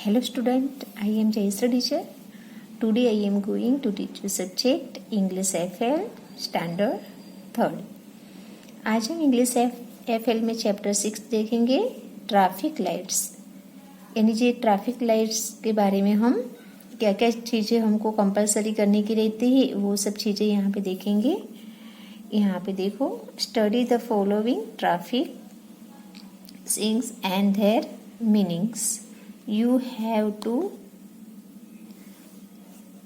Hello student, I am Jayasra teacher. Today I am going to teach you subject English FL Standard 3rd. आज हम English FL में chapter 6 देखेंगे traffic lights. यानी ये traffic lights के बारे में हम क्या क्या चीज़ें हमको कंपलसरी करने की रहती है वो सब चीज़ें यहाँ पे देखेंगे। यहाँ पे देखो, study the following traffic things and there meanings. You have to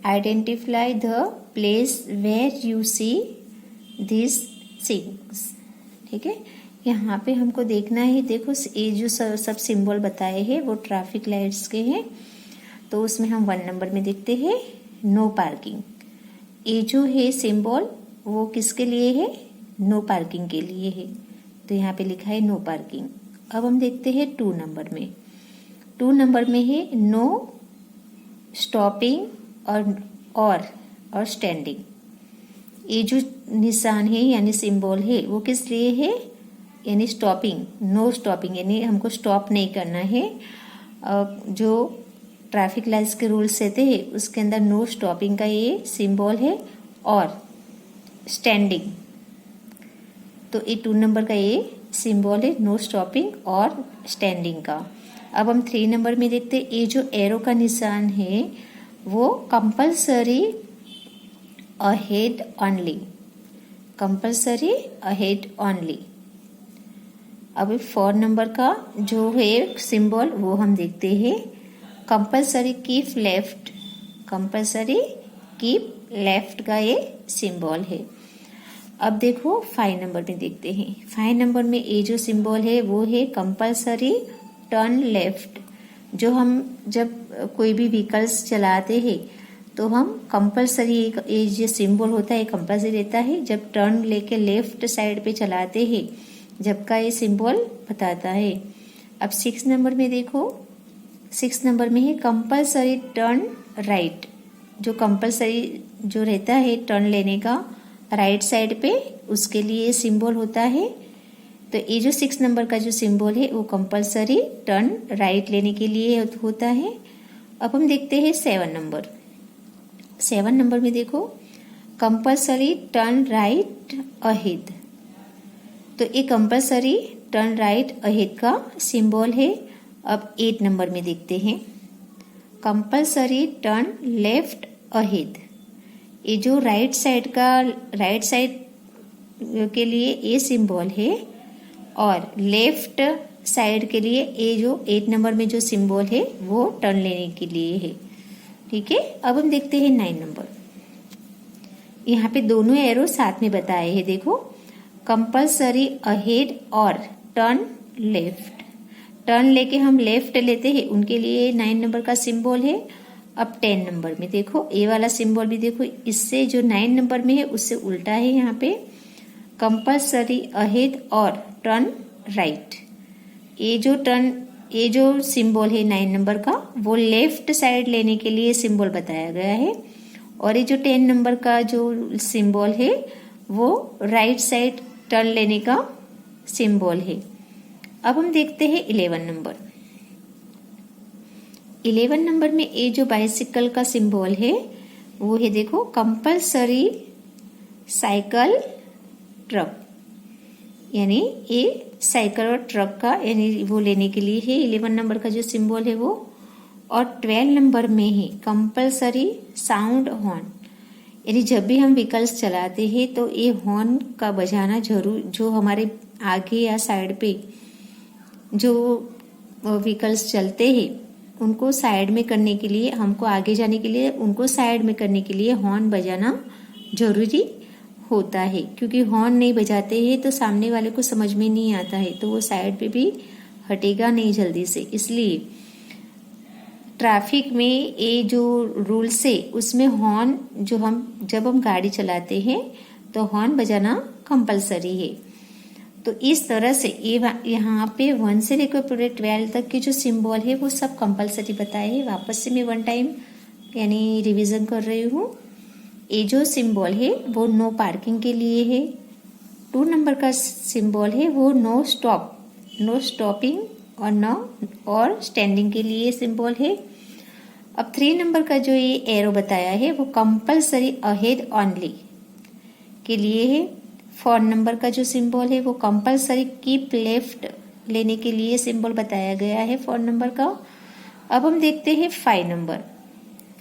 identify the place where you see these things. ठीक है, यहाँ पे हमको देखना है। देखो ये जो सब सिंबल बताए हैं वो ट्रैफिक लाइट्स के हैं। तो उसमें हम 1 नंबर में देखते हैं नो पार्किंग। ये जो है सिंबल वो किसके लिए है? नो पार्किंग के लिए है। तो यहाँ पे लिखा है नो पार्किंग। अब हम देखते हैं 2 नंबर में। 2 नंबर में है नो स्टॉपिंग और स्टैंडिंग। ये जो निशान है यानी सिंबल है वो किस लिए है? यानी स्टॉपिंग, नो स्टॉपिंग, यानी हमको स्टॉप नहीं करना है। जो ट्रैफिक लाइट्स के रूल्स रहते हैं उसके अंदर नो स्टॉपिंग का ये सिंबल है और स्टैंडिंग। तो ये 2 नंबर का ये सिंबल है नो स्टॉपिंग और स्टैंडिंग का। अब हम 3 नंबर में देखते हैं ये जो एरो का निशान है वो compulsory ahead only, compulsory ahead only. अब 4 नंबर का जो है सिंबल वो हम देखते हैं compulsory keep left, compulsory keep left का ये सिंबल है। अब देखो 5 नंबर में देखते हैं। 5 नंबर में ये जो सिंबल है वो है कंपलसरी टर्न लेफ्ट। जो हम जब कोई भी व्हीकल्स चलाते हैं तो हम कंपलसरी ये जो सिंबल होता है कंपलसरी रहता है। जब टर्न लेके लेफ्ट साइड पे चलाते हैं जब का ये सिंबल बताता है। अब 6 नंबर में देखो, 6 नंबर में है कंपलसरी टर्न राइट। जो कंपलसरी जो रहता है टर्न लेने का राइट साइड पे उसके लिए ये सिंबल होता है। तो ये जो 6 नंबर का जो सिंबल है वो कंपलसरी टर्न राइट लेने के लिए होता है। अब हम देखते हैं 7 नंबर। 7 नंबर में देखो कंपलसरी टर्न राइट अहेड। तो ये कंपलसरी टर्न राइट अहेड का सिंबल है। अब 8 नंबर में देखते हैं कंपलसरी टर्न लेफ्ट अहेड। ये जो राइट साइड के लिए ये सिंबल है और लेफ्ट साइड के लिए ये जो 8 नंबर में जो सिंबल है वो टर्न लेने के लिए है। ठीक है, अब हम देखते हैं 9 नंबर। यहाँ पे दोनों एरो साथ में बताए हैं। देखो कंपलसरी अहेड और टर्न लेफ्ट। टर्न लेके हम लेफ्ट लेते हैं उनके लिए 9 नंबर का सिंबल है। अब 10 नंबर में देखो ये वाला सिंबल भी देखो, इससे जो 9 नंबर में है उससे उल्टा है। यहाँ पे कंपलसरी अहेड और टर्न राइट। ये जो सिंबल है 9 नंबर का वो लेफ्ट साइड लेने के लिए सिंबल बताया गया है और ये जो 10 नंबर का जो सिंबल है वो राइट साइड टर्न लेने का सिंबल है। अब हम देखते हैं 11 नंबर। 11 नंबर में ये जो बाइसिकल का सिंबल है वो है देखो कंपलसरी साइकिल ट्रक। यानी ये साइकिल और ट्रक का यानी वो लेने के लिए है 11 नंबर का जो सिंबल है वो। और 12 नंबर में है कंपलसरी साउंड हॉर्न। यानी जब भी हम व्हीकल्स चलाते हैं तो ये हॉर्न का बजाना जरूर, जो हमारे आगे या साइड पे जो व्हीकल्स चलते हैं उनको साइड में करने के लिए, हमको आगे जाने के लिए उनको साइड में करने के लिए हॉर्न बजाना जरूरी होता है। क्योंकि हॉर्न नहीं बजाते हैं तो सामने वाले को समझ में नहीं आता है तो वो साइड पे भी हटेगा नहीं जल्दी से। इसलिए ट्रैफिक में ये जो रूल्स है उसमें हॉर्न जब हम गाड़ी चलाते हैं तो हॉर्न बजाना कंपलसरी है। तो इस तरह से ये यहाँ पे 1 से लेकर पूरे 12 तक के जो सिंबल है वो सब कंपलसरी बताए हैं। वापस से मैं 1 टाइम यानी रिवीजन कर रही हूँ। ये जो सिंबल है वो नो पार्किंग के लिए है। 2 नंबर का सिंबल है वो नो स्टॉपिंग और नो और स्टैंडिंग के लिए सिंबल है। अब 3 नंबर का जो ये एरो बताया है वो कंपल्सरी अहेड ओनली के लिए है। 4 नंबर का जो सिंबल है वो कंपल्सरी कीप लेफ्ट लेने के लिए सिंबल बताया गया है 4 नंबर का। अब हम देखते हैं 5 नंबर।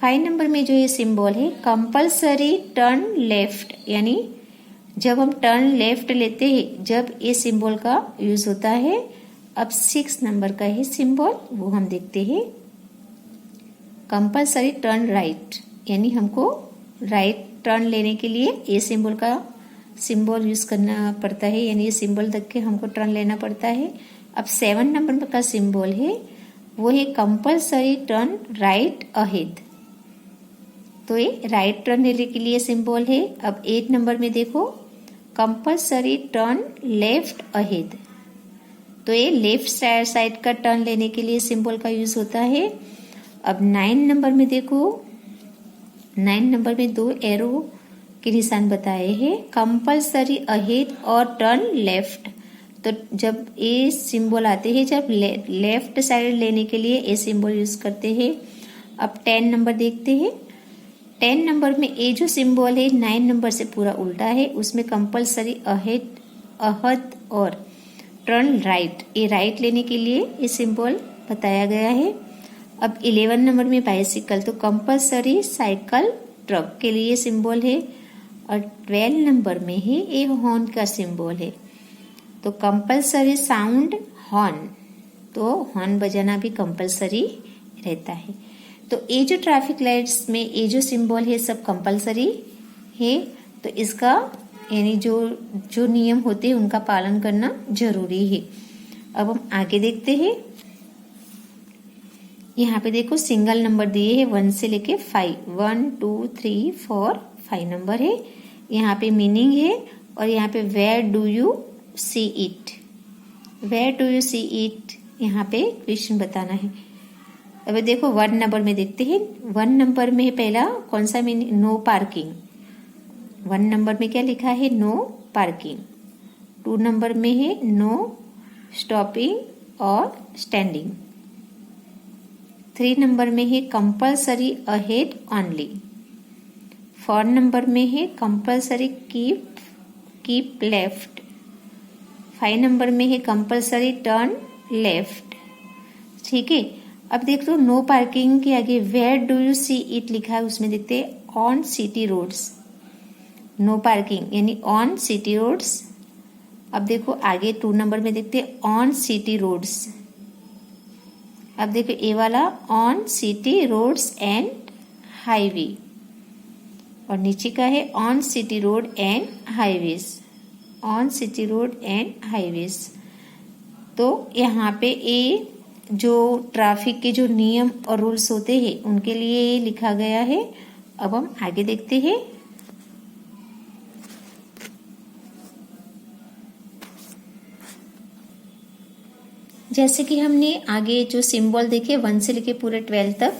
5 नंबर में जो ये सिंबल है कंपल्सरी टर्न लेफ्ट, यानी जब हम टर्न लेफ्ट लेते हैं जब ये सिंबल का यूज होता है। अब 6 नंबर का है सिंबल, वो हम देखते हैं कंपल्सरी टर्न राइट, यानी हमको राइट टर्न लेने के लिए ये सिंबल का सिंबल यूज करना पड़ता है, यानी ये सिंबल देख के हमको टर्न लेना पड़ता है। अब 7 नंबर का सिंबल है वो है कंपल्सरी टर्न राइट अहेड, तो ये राइट टर्न लेने के लिए सिंबल है। अब 8 नंबर में देखो कंपल्सरी टर्न लेफ्ट अहेड, तो ये लेफ्ट साइड का टर्न लेने के लिए सिंबल का यूज होता है। अब 9 नंबर में देखो, 9 नंबर में 2 एरो के निशान बताए हैं कंपल्सरी अहेड और टर्न लेफ्ट, तो जब ये सिंबल आते हैं जब लेफ्ट साइड लेने के लिए ये सिंबल यूज करते हैं। अब 10 नंबर देखते हैं। 10 नंबर में ये जो सिंबल है 9 नंबर से पूरा उल्टा है, उसमें कंपल्सरी अहद और टर्न राइट, ये राइट लेने के लिए ये सिंबल बताया गया है। अब 11 नंबर में बाइसिकल, तो कंपल्सरी साइकिल ट्रक के लिए सिंबल है। और 12 नंबर में ही ये हॉर्न का सिंबल है, तो कंपल्सरी साउंड हॉर्न, तो हॉर्न बजाना भी कंपल्सरी रहता है। तो ये जो ट्रैफिक लाइट्स में ये जो सिंबल है सब कंपल्सरी है, तो इसका यानी जो नियम होते हैं उनका पालन करना जरूरी है। अब हम आगे देखते हैं। यहाँ पे देखो सिंगल नंबर दिए हैं 1 से लेके 5, 1 2 3 4 5 नंबर है। यहाँ पे मीनिंग है और यहाँ पे where do you see it, where do you see it, यहाँ पे क्वेश्चन बताना है। अब देखो 1 नंबर में देखते हैं। 1 नंबर में पहला कौन सा मीनिंग, नो पार्किंग। 1 नंबर में क्या लिखा है, नो पार्किंग। 2 नंबर में है नो स्टॉपिंग और स्टैंडिंग। 3 नंबर में है कंपल्सरी अहेड ओनली। 4 नंबर में है कंपल्सरी कीप लेफ्ट। 5 नंबर में है कंपल्सरी टर्न लेफ्ट। ठीक है। अब देख लो नो पार्किंग के आगे where do you see it लिखा है, उसमें देखते हैं on city roads, no parking यानी ऑन सिटी रोड्स। अब देखो आगे 2 नंबर में देखते हैं ऑन सिटी रोड्स। अब देखो ए वाला on city roads and highway, और नीचे का है on city road and highways, on city road and highways. तो यहाँ पे ये जो ट्रैफिक के जो नियम और रूल्स होते हैं उनके लिए ये लिखा गया है। अब हम आगे देखते हैं। जैसे कि हमने आगे जो सिंबल देखे 1 से लेके पूरे 12 तक,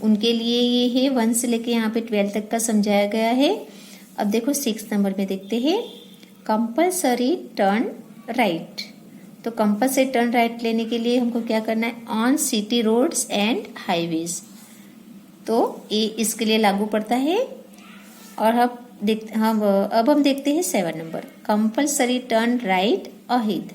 उनके लिए ये है 1 से लेके यहाँ पे 12 तक का समझाया गया है। अब देखो 6 नंबर में देखते हैं कंपल्सरी टर्न राइट, तो कंपल्सरी टर्न राइट लेने के लिए हमको क्या करना है, on city roads and highways, तो ये इसके लिए लागू पड़ता है। और अब हम देखते हैं 7 number compulsory turn right ahead,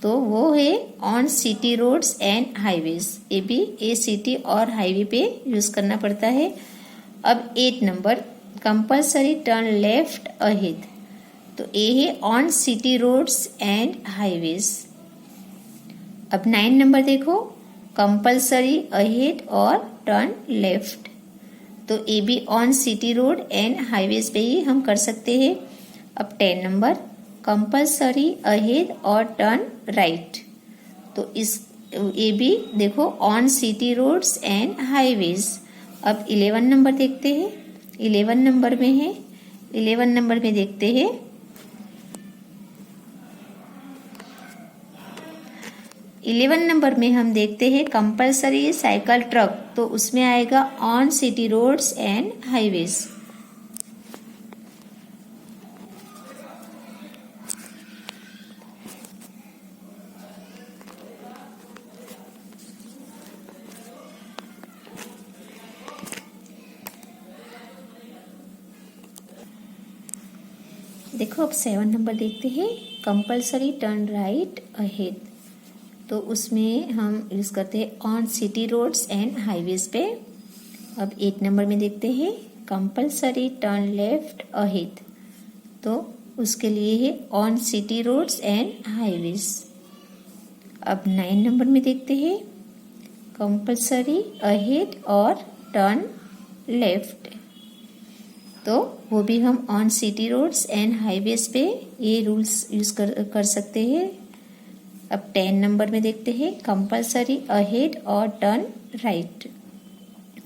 तो वो है on city roads and highways, ये भी ए सिटी और हाईवे पे यूज करना पड़ता है। अब 8 number compulsory turn left ahead, तो ये है on city roads and highways. अब 9 नंबर देखो कंपल्सरी अहेड और टर्न लेफ्ट, तो ये भी on city road and highways पे ही हम कर सकते हैं। अब 10 नंबर कंपल्सरी अहेड और टर्न राइट, तो इस ये भी देखो on city roads and highways. अब 11 नंबर देखते हैं। 11 नंबर में है, 11 नंबर में देखते हैं 11 नंबर में हम देखते हैं कंपल्सरी साइकिल ट्रक, तो उसमें आएगा on city roads and highways. देखो अब 7 नंबर देखते हैं, कंपल्सरी टर्न राइट अहेड। तो उसमें हम यूज़ करते हैं on city roads and highways पे। अब 8 नंबर में देखते हैं, कंपल्सरी टर्न लेफ्ट अहेड। तो उसके लिए है on city roads and highways. अब 9 नंबर में देखते हैं, कंपल्सरी अहेड और टर्न लेफ्ट। तो वो भी हम on city roads and highways पे ये रूल्स यूज कर सकते हैं। अब 10 नंबर में देखते हैं, कंपल्सरी अहेड और टर्न राइट।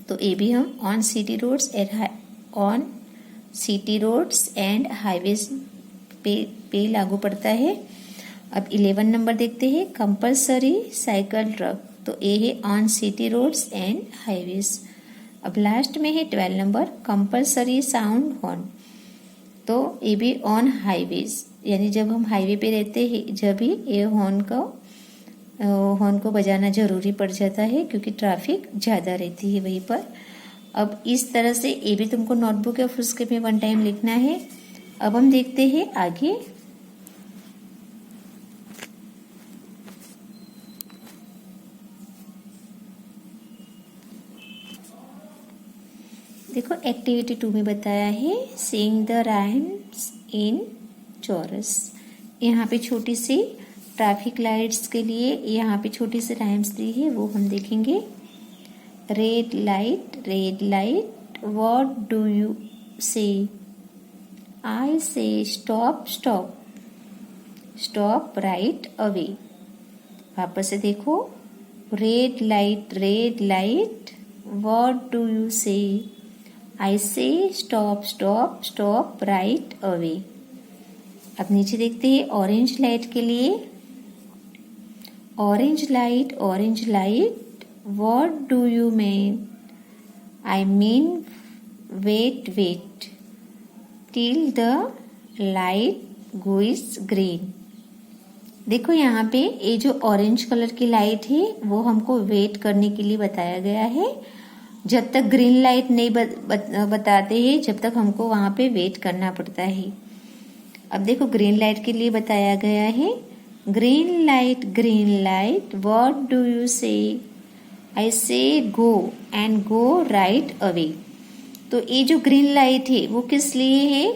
तो ये भी हम on city roads and highways पे लागू पड़ता है। अब 11 नंबर देखते हैं, कंपल्सरी साइकिल ट्रक। तो ये है on city roads and highways. अब लास्ट में है 12 नंबर, कंपल्सरी साउंड हॉर्न। तो ये भी ऑन हाईवेज, यानी जब हम हाईवे पे रहते हैं जब भी ये हॉर्न को बजाना जरूरी पड़ जाता है, क्योंकि ट्रैफिक ज़्यादा रहती है वहीं पर। अब इस तरह से ये भी तुमको नोटबुक या फुलस्केप में 1 टाइम लिखना है। अब हम देखते हैं आगे। देखो एक्टिविटी 2 में बताया है, सिंग द राइम्स इन चोरस। यहाँ पे छोटी सी ट्रैफिक लाइट्स के लिए यहाँ पे छोटी सी राइम्स दी है, वो हम देखेंगे। Red light what do you से? आई से स्टॉप राइट अवे। वापस से देखो, red light what do you से? आई से स्टॉप राइट अवे। अब नीचे देखते हैं ऑरेंज लाइट के लिए, orange light what do you mean? I mean wait till the light goes green. देखो यहाँ पे ये जो ऑरेंज कलर की लाइट है वो हमको वेट करने के लिए बताया गया है। जब तक ग्रीन लाइट नहीं बताते हैं जब तक हमको वहां पे वेट करना पड़ता है। अब देखो ग्रीन लाइट के लिए बताया गया है, green light what do you से? आई से go and go right away. तो ये जो ग्रीन लाइट है वो किस लिए है?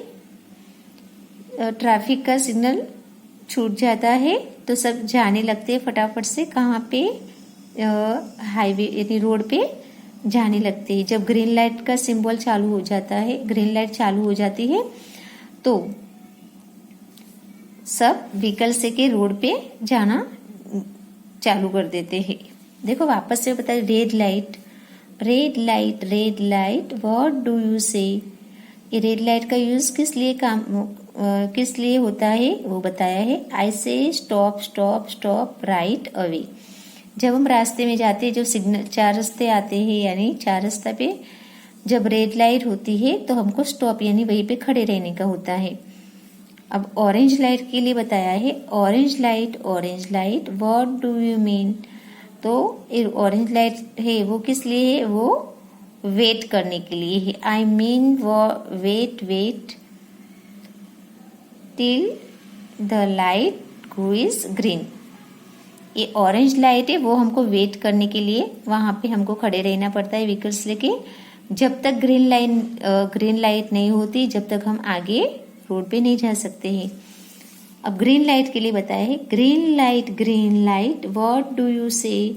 ट्रैफिक का सिग्नल छूट जाता है तो सब जाने लगते हैं फटाफट से, कहाँ पे? हाईवे यानी रोड पे जाने लगते हैं। जब ग्रीन लाइट का सिंबल चालू हो जाता है, ग्रीन लाइट चालू हो जाती है तो सब व्हीकल से के रोड पे जाना चालू कर देते हैं। देखो वापस से बताए, red light what do you से? ये रेड लाइट का यूज किस लिए होता है वो बताया है। आई से स्टॉप राइट अवे। जब हम रास्ते में जाते हैं, जो सिग्नल 4 रास्ते आते हैं, यानी 4 रास्ते पे जब रेड लाइट होती है तो हमको स्टॉप यानी वहीं पे खड़े रहने का होता है। अब ऑरेंज लाइट के लिए बताया है, orange light what do you mean? तो ऑरेंज लाइट है वो किस लिए है? वो वेट करने के लिए है। I mean wait till the light goes green. ये ऑरेंज लाइट है वो हमको वेट करने के लिए वहां पे हमको खड़े रहना पड़ता है व्हीकल्स लेके, जब तक ग्रीन लाइट नहीं होती जब तक हम आगे रोड पे नहीं जा सकते हैं। अब ग्रीन लाइट के लिए बताया है, green light what do you से?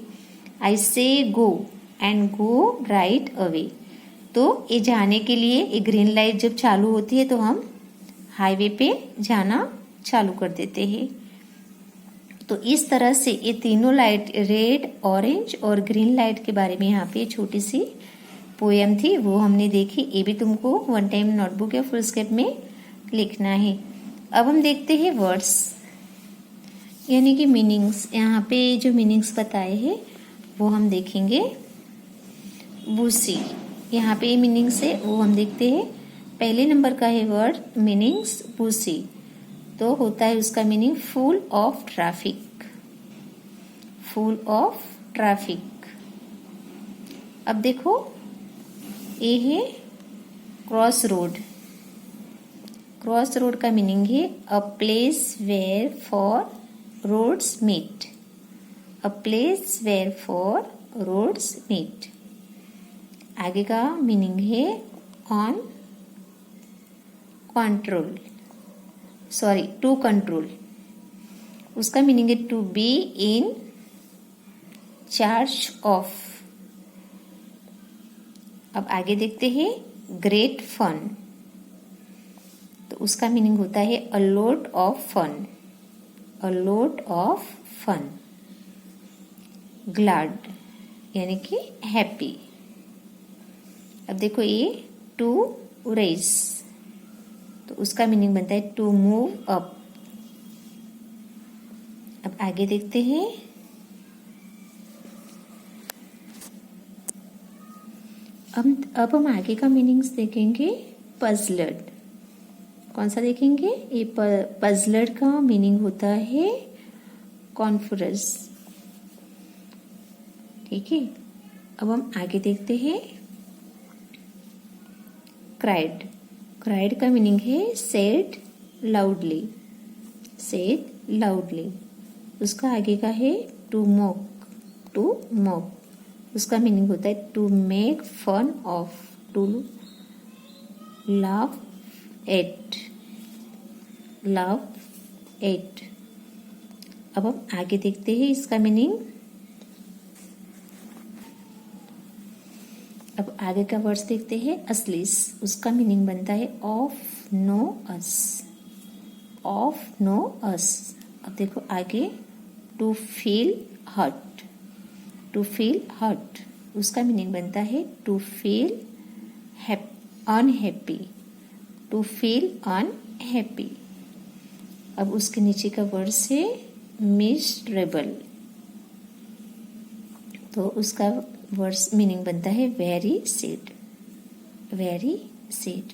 आई से go and go right away. तो ये जाने के लिए ये ग्रीन लाइट जब चालू होती है तो हम हाईवे पे जाना चालू कर देते हैं। तो इस तरह से ये तीनों लाइट, रेड, ऑरेंज और ग्रीन लाइट के बारे में यहाँ पे छोटी सी पोएम थी, वो हमने देखी। ये भी तुमको 1 टाइम नोटबुक या फुलस्केप में लिखना है। अब हम देखते हैं वर्ड्स यानी कि मीनिंग्स। यहाँ पे जो मीनिंग्स बताए हैं वो हम देखेंगे। बूसी, यहाँ पे मीनिंग्स है वो हम देखते हैं। पहले नंबर का है वर्ड मीनिंग्स बूसी, तो होता है उसका मीनिंग फुल ऑफ ट्रैफिक। अब देखो ये है क्रॉस क्रॉस रोड का मीनिंग है a place where four roads meet, a place where four roads meet. आगे का मीनिंग है on control, sorry to control, उसका मीनिंग है to be in charge of. अब आगे देखते हैं ग्रेट फन, तो उसका मीनिंग होता है a lot of fun, a lot of fun. Glad यानी कि हैप्पी। अब देखो ये टू रेस, तो उसका मीनिंग बनता है टू मूव अप। अब आगे देखते हैं अब हम आगे का मीनिंग्स देखेंगे पजलड। कौन सा देखेंगे? ये पजलड का मीनिंग होता है कॉन्फ्यूज। ठीक है, अब हम आगे देखते हैं क्राइड। क्राइड का मीनिंग है सेड लाउडली, सेड लाउडली। उसका आगे का है टू मॉक, टू मॉक, उसका मीनिंग होता है to make fun of, to laugh at, laugh at. अब हम आगे देखते हैं इसका मीनिंग। अब आगे का वर्ड्स देखते हैं असलिस, उसका मीनिंग बनता है of no use, of no use. अब देखो आगे to feel hurt, to feel hurt, उसका मीनिंग बनता है to feel unhappy, to feel unhappy. अब उसके नीचे का वर्ड है मिसरेबल, तो उसका वर्ड्स मीनिंग बनता है वेरी सैड, वेरी सैड।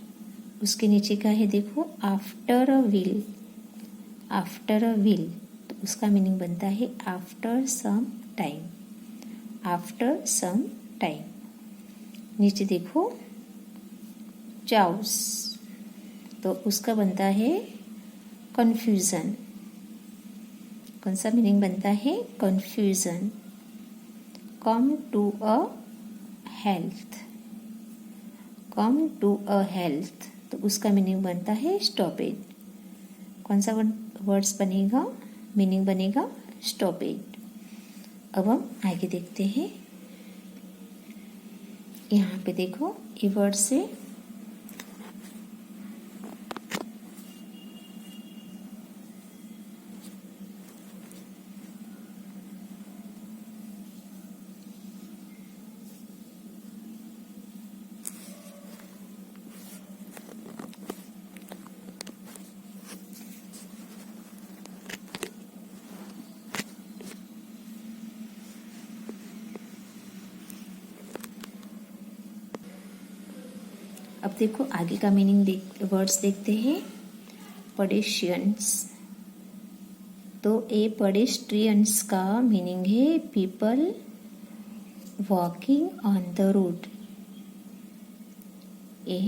उसके नीचे का है देखो after a while, after a while, तो उसका मीनिंग बनता है after some time, after some time. नीचे देखो चाउस, तो उसका बनता है कंफ्यूजन। कौन सा मीनिंग बनता है? Confusion. Come to a halt, come to a halt, तो उसका मीनिंग बनता है स्टॉपेज। कौन सा वर्ड्स बनेगा? मीनिंग बनेगा स्टॉपेज। अब हम आगे देखते हैं, यहाँ पे देखो ये वर्ड से अब देखो आगे का मीनिंग वर्ड्स देखते हैं। पेडेस्ट्रियंस, तो ए पेडेस्ट्रियंस का मीनिंग है people walking on the road. यह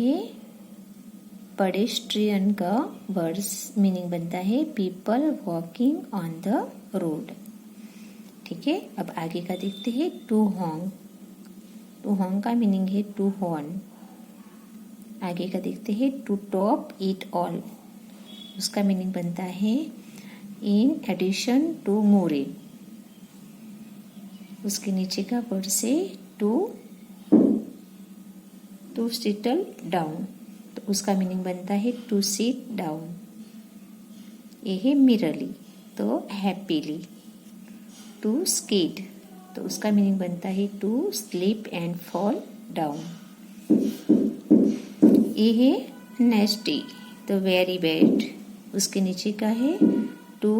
पेडेस्ट्रियन का वर्ड्स मीनिंग बनता है people walking on the road. ठीक है, अब आगे का देखते हैं टू हॉन्ग। टू हॉन्ग का मीनिंग है टू हॉर्न। आगे का देखते हैं टू टॉप इट ऑल, उसका मीनिंग बनता है इन एडिशन टू मोरे। उसके नीचे का वर्ड से टू सिटल डाउन, तो उसका मीनिंग बनता है टू सिट डाउन। ये है मिररली, तो हैप्पीली। टू स्किड, तो उसका मीनिंग बनता है to sleep and fall down. ये है नेस्टी, तो वेरी बैड। उसके नीचे का है टू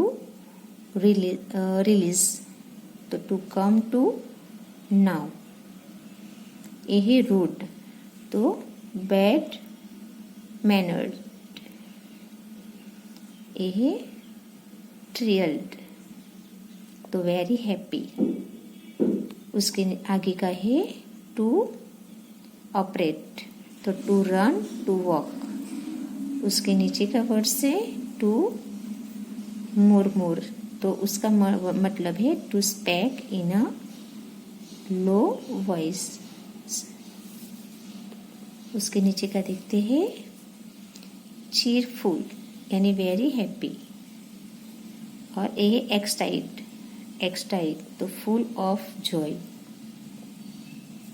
रिलीज, तो टू कम टू नाउ। ये है रूड, तो बैड मैनर्ड। ये है थ्रिल्ड, तो वेरी हैप्पी। उसके आगे का है टू ऑपरेट, तो टू रन टू वॉक। उसके नीचे का वर्ड्स है टू मुरमुर, तो उसका मतलब है to speak in a low voice. उसके नीचे का देखते हैं चीरफुल यानी वेरी हैप्पी, और ये एक्सटाइट तो फुल ऑफ जॉय।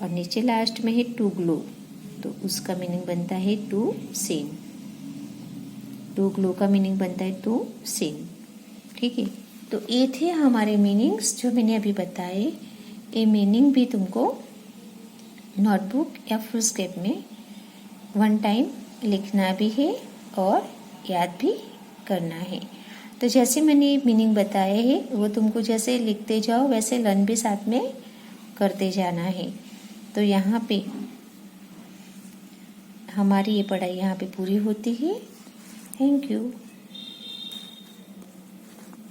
और नीचे लास्ट में है टू ग्लो, तो उसका मीनिंग बनता है टू सिन। टू ग्लो का मीनिंग बनता है टू सिन। ठीक है, तो ये थे हमारे मीनिंग्स जो मैंने अभी बताए। ये मीनिंग भी तुमको नोटबुक या फुलस्केप में वन टाइम लिखना भी है और याद भी करना है। तो जैसे मैंने मीनिंग बताए हैं वो तुमको जैसे लिखते जाओ वैसे लर्न भी साथ में करते जाना है। तो यहाँ पे हमारी ये पढ़ाई यहाँ पे पूरी होती है। Thank you.